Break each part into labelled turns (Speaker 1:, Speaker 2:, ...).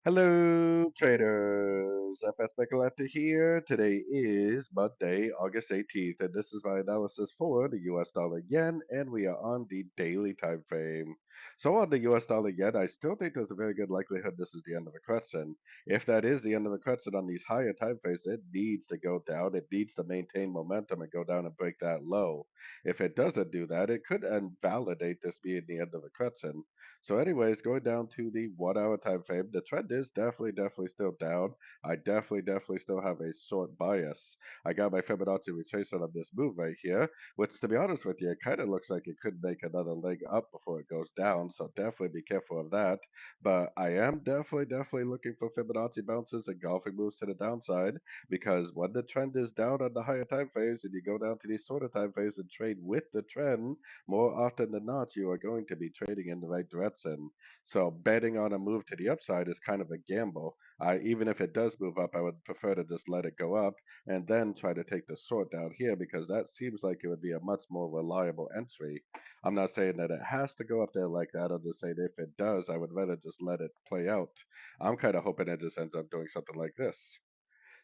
Speaker 1: Hello, traders. FX Pip Collector here. Today is Monday, August 18th, and this is my analysis for the US dollar yen, and we are on the daily time frame. So on the US dollar yen, I still think there's a very good likelihood this is the end of a correction. If that is the end of a correction on these higher time frames, it needs to go down. It needs to maintain momentum and go down and break that low. If it doesn't do that, it could invalidate this being the end of a correction. So, anyways, going down to the 1 hour time frame, the trend is definitely still down. I definitely still have a short bias. I got my Fibonacci retracement on this move right here, which, to be honest with you, it kind of looks like it could make another leg up before it goes down. So definitely be careful of that. But I am definitely looking for Fibonacci bounces and golfing moves to the downside because when the trend is down on the higher time frames and you go down to these shorter time frames and trade with the trend, more often than not, you are going to be trading in the right direction. So betting on a move to the upside is kind of a gamble. Even if it does move up, I would prefer to just let it go up and then try to take the short down here because that seems like it would be a much more reliable entry. I'm not saying that it has to go up there like that. I'm just saying if it does, I would rather just let it play out. I'm kind of hoping it just ends up doing something like this.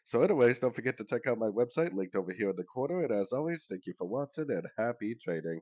Speaker 1: So, anyways, don't forget to check out my website linked over here in the corner. And as always, thank you for watching and happy trading.